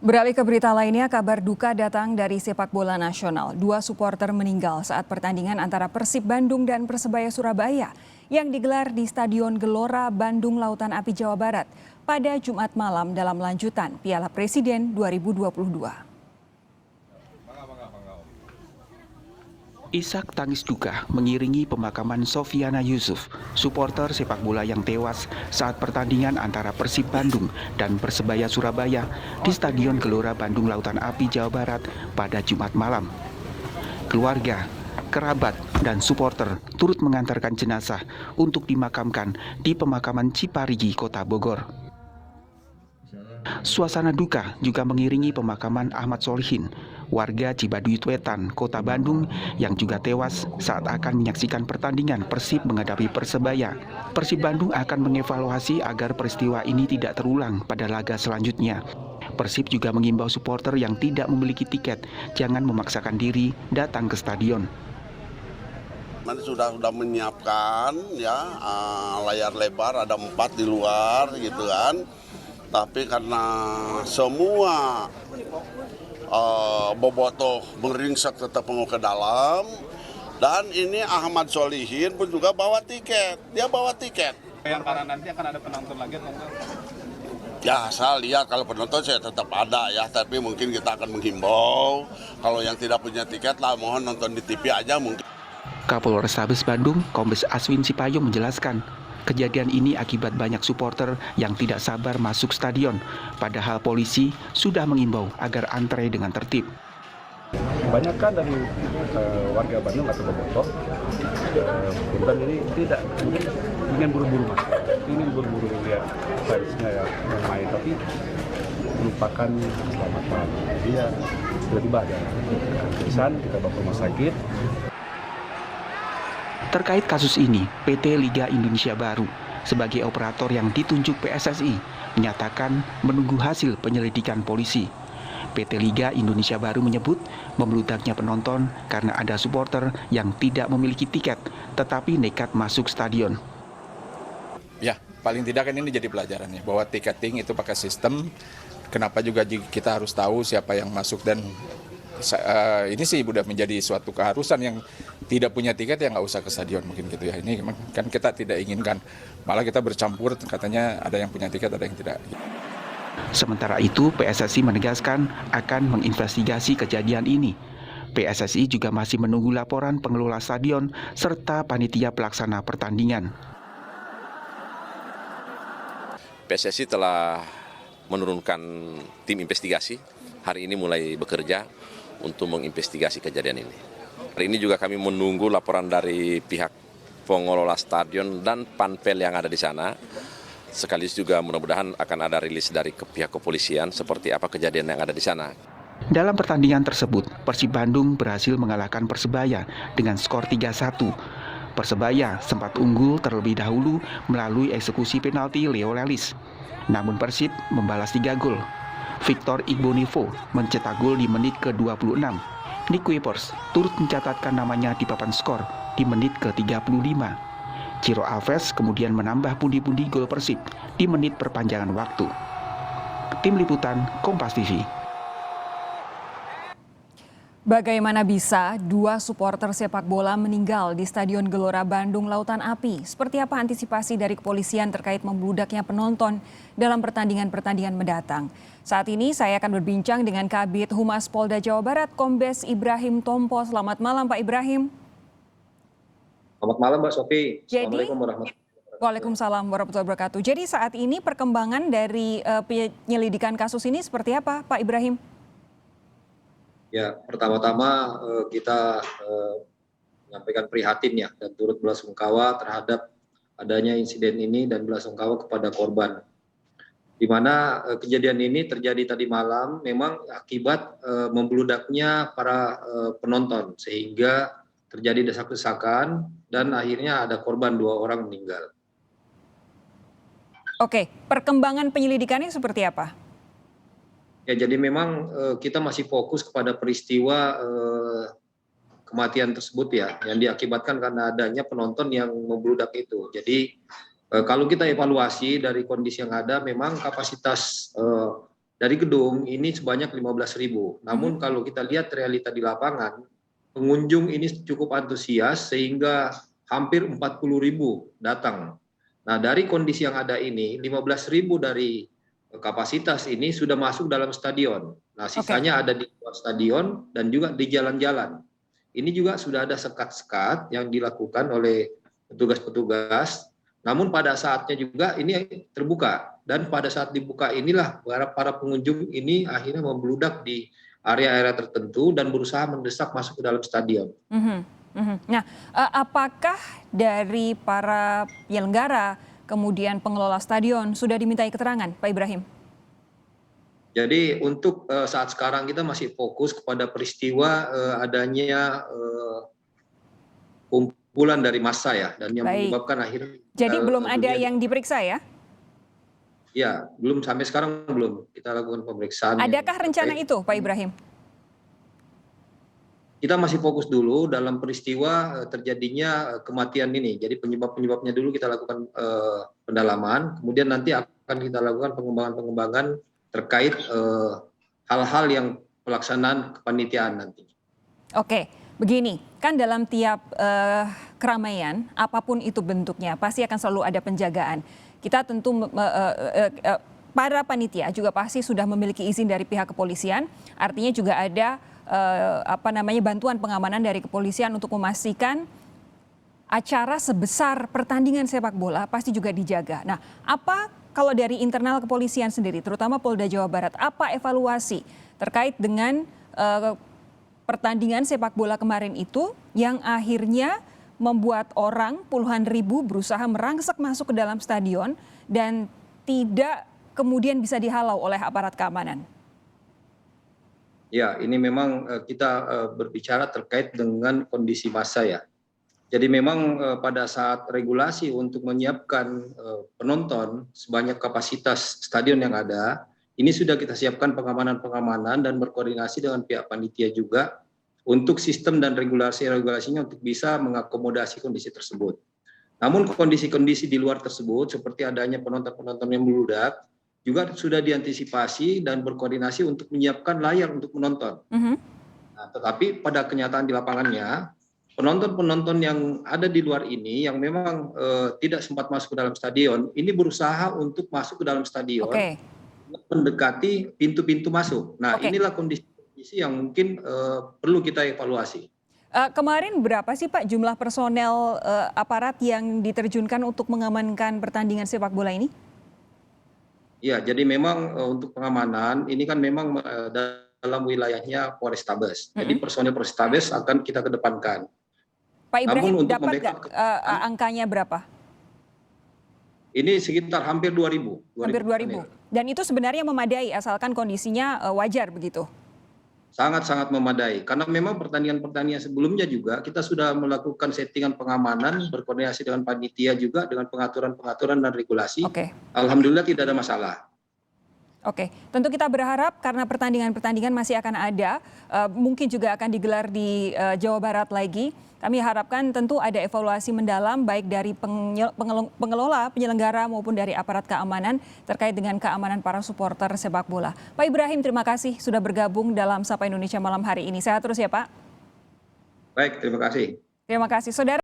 Beralih ke berita lainnya, kabar duka datang dari sepak bola nasional. Dua supporter meninggal saat pertandingan antara Persib Bandung dan Persebaya Surabaya yang digelar di Stadion Gelora Bandung Lautan Api Jawa Barat pada Jumat malam dalam lanjutan Piala Presiden 2022. Isak tangis duka mengiringi pemakaman Sofiana Yusuf, supporter sepak bola yang tewas saat pertandingan antara Persib Bandung dan Persebaya Surabaya di Stadion Gelora Bandung Lautan Api Jawa Barat pada Jumat malam. Keluarga, kerabat, dan supporter turut mengantarkan jenazah untuk dimakamkan di pemakaman Ciparigi, Kota Bogor. Suasana duka juga mengiringi pemakaman Ahmad Solihin, warga Cibaduy Wetan, Kota Bandung yang juga tewas saat akan menyaksikan pertandingan Persib menghadapi Persebaya. Persib Bandung akan mengevaluasi agar peristiwa ini tidak terulang pada laga selanjutnya. Persib juga mengimbau supporter yang tidak memiliki tiket jangan memaksakan diri datang ke stadion. Sudah menyiapkan ya layar lebar ada 4 di luar gitu kan. Tapi karena semua bobotoh meringsek tetap mau ke dalam, dan ini Ahmad Solihin pun juga bawa tiket, dia bawa tiket. Yang karena nanti akan ada penonton lagi atau enggak? Ya saya lihat kalau penonton saya tetap ada ya, tapi mungkin kita akan menghimbau kalau yang tidak punya tiket lah mohon nonton di TV aja mungkin. Kapolrestabes Bandung, Kombes Aswin Sipayung menjelaskan, kejadian ini akibat banyak supporter yang tidak sabar masuk stadion, padahal polisi sudah mengimbau agar antre dengan tertib. Kebanyakan dari warga Bandung atau bobotoh korban ini tidak ingin buru-buru masuk, ingin buru-buru lihat fansnya ya main, tapi melupakan keselamatan. Dia tiba-tiba ada kesan, kita bawa ke rumah sakit. Terkait kasus ini, PT Liga Indonesia Baru sebagai operator yang ditunjuk PSSI menyatakan menunggu hasil penyelidikan polisi. PT Liga Indonesia Baru menyebut membludaknya penonton karena ada supporter yang tidak memiliki tiket tetapi nekat masuk stadion. Ya, paling tidak kan ini jadi pelajarannya bahwa tiketing itu pakai sistem. Kenapa juga kita harus tahu siapa yang masuk, dan ini sih sudah menjadi suatu keharusan. Yang tidak punya tiket ya nggak usah ke stadion mungkin gitu ya. Ini kan kita tidak inginkan, malah kita bercampur, katanya ada yang punya tiket ada yang tidak. Sementara itu PSSI menegaskan akan menginvestigasi kejadian ini. PSSI juga masih menunggu laporan pengelola stadion serta panitia pelaksana pertandingan. PSSI telah menurunkan tim investigasi, hari ini mulai bekerja untuk menginvestigasi kejadian ini. Hari ini juga kami menunggu laporan dari pihak pengelola stadion dan panpel yang ada di sana. Sekaligus juga mudah-mudahan akan ada rilis dari pihak kepolisian seperti apa kejadian yang ada di sana. Dalam pertandingan tersebut, Persib Bandung berhasil mengalahkan Persebaya dengan skor 3-1. Persebaya sempat unggul terlebih dahulu melalui eksekusi penalti Leo Lelis. Namun Persib membalas 3 gol. Victor Igbonivo mencetak gol di menit ke-26. Nick Kuipers turut mencatatkan namanya di papan skor di menit ke-35. Ciro Alves kemudian menambah pundi-pundi gol Persib di menit perpanjangan waktu. Tim Liputan Kompas TV. Bagaimana bisa dua supporter sepak bola meninggal di Stadion Gelora Bandung Lautan Api? Seperti apa antisipasi dari kepolisian terkait membludaknya penonton dalam pertandingan-pertandingan mendatang? Saat ini saya akan berbincang dengan Kabid Humas Polda Jawa Barat, Kombes Ibrahim Tompo. Selamat malam Pak Ibrahim. Selamat malam Mbak Sofi. Assalamualaikum warahmatullahi wabarakatuh. Waalaikumsalam warahmatullahi wabarakatuh. Jadi saat ini perkembangan dari penyelidikan kasus ini seperti apa Pak Ibrahim? Ya, pertama-tama kita menyampaikan prihatin ya dan turut belasungkawa terhadap adanya insiden ini dan belasungkawa kepada korban. Di mana kejadian ini terjadi tadi malam memang akibat membludaknya para penonton sehingga terjadi desak-desakan dan akhirnya ada korban 2 orang meninggal. Oke, perkembangan penyelidikannya seperti apa? Ya, jadi memang kita masih fokus kepada peristiwa kematian tersebut ya, yang diakibatkan karena adanya penonton yang membludak itu. Jadi kalau kita evaluasi dari kondisi yang ada, memang kapasitas dari gedung ini sebanyak 15.000. Namun kalau kita lihat realita di lapangan, pengunjung ini cukup antusias sehingga hampir 40.000 datang. Nah, dari kondisi yang ada ini, 15.000 dari kapasitas ini sudah masuk dalam stadion. Nah, sisanya ada di luar stadion dan juga di jalan-jalan. Ini juga sudah ada sekat-sekat yang dilakukan oleh petugas-petugas. Namun pada saatnya juga ini terbuka. Dan pada saat dibuka inilah para pengunjung ini akhirnya membludak di area-area tertentu dan berusaha mendesak masuk ke dalam stadion. Nah, apakah dari para penyelenggara kemudian pengelola stadion sudah dimintai keterangan, Pak Ibrahim? Jadi untuk saat sekarang kita masih fokus kepada peristiwa adanya kumpulan dari massa ya, dan yang menyebabkan akhirnya. Jadi belum ada yang diperiksa ya? Ya, belum, sampai sekarang belum kita lakukan pemeriksaan. Adakah rencana itu, Pak Ibrahim? Kita masih fokus dulu dalam peristiwa terjadinya kematian ini. Jadi penyebab-penyebabnya dulu kita lakukan pendalaman, kemudian nanti akan kita lakukan pengembangan-pengembangan terkait hal-hal yang pelaksanaan kepanitiaan nanti. Oke, begini, kan dalam tiap keramaian, apapun itu bentuknya, pasti akan selalu ada penjagaan. Kita tentu para panitia juga pasti sudah memiliki izin dari pihak kepolisian, artinya juga ada bantuan pengamanan dari kepolisian untuk memastikan acara sebesar pertandingan sepak bola pasti juga dijaga. Nah, apa kalau dari internal kepolisian sendiri, terutama Polda Jawa Barat, apa evaluasi terkait dengan pertandingan sepak bola kemarin itu yang akhirnya membuat orang puluhan ribu berusaha merangsek masuk ke dalam stadion dan tidak kemudian bisa dihalau oleh aparat keamanan? Ya, ini memang kita berbicara terkait dengan kondisi massa ya. Jadi memang pada saat regulasi untuk menyiapkan penonton sebanyak kapasitas stadion yang ada, ini sudah kita siapkan pengamanan-pengamanan dan berkoordinasi dengan pihak panitia juga untuk sistem dan regulasinya untuk bisa mengakomodasi kondisi tersebut. Namun kondisi-kondisi di luar tersebut seperti adanya penonton-penonton yang membludak juga sudah diantisipasi dan berkoordinasi untuk menyiapkan layar untuk menonton. Nah, tetapi pada kenyataan di lapangannya, penonton-penonton yang ada di luar ini yang memang tidak sempat masuk ke dalam stadion, ini berusaha untuk masuk ke dalam stadion, mendekati pintu-pintu masuk. Nah, inilah kondisi yang mungkin perlu kita evaluasi. Kemarin berapa sih Pak jumlah personel aparat yang diterjunkan untuk mengamankan pertandingan sepak bola ini? Ya, jadi memang untuk pengamanan ini kan memang dalam wilayahnya Polrestabes. Jadi personel Polrestabes akan kita kedepankan. Pak Ibrahim, dapat nggak angkanya berapa? Ini sekitar hampir 2.000. Hampir 2.000. Dan itu sebenarnya memadai asalkan kondisinya wajar begitu? Sangat-sangat memadai. Karena memang pertandingan-pertandingan sebelumnya juga kita sudah melakukan settingan pengamanan, berkoordinasi dengan panitia juga dengan pengaturan-pengaturan dan regulasi. Alhamdulillah tidak ada masalah. Oke, tentu kita berharap karena pertandingan-pertandingan masih akan ada, mungkin juga akan digelar di Jawa Barat lagi. Kami harapkan tentu ada evaluasi mendalam baik dari pengelola, penyelenggara maupun dari aparat keamanan terkait dengan keamanan para supporter sepak bola. Pak Ibrahim, terima kasih sudah bergabung dalam Sapa Indonesia malam hari ini. Sehat terus ya Pak. Baik, terima kasih. Terima kasih. Saudara.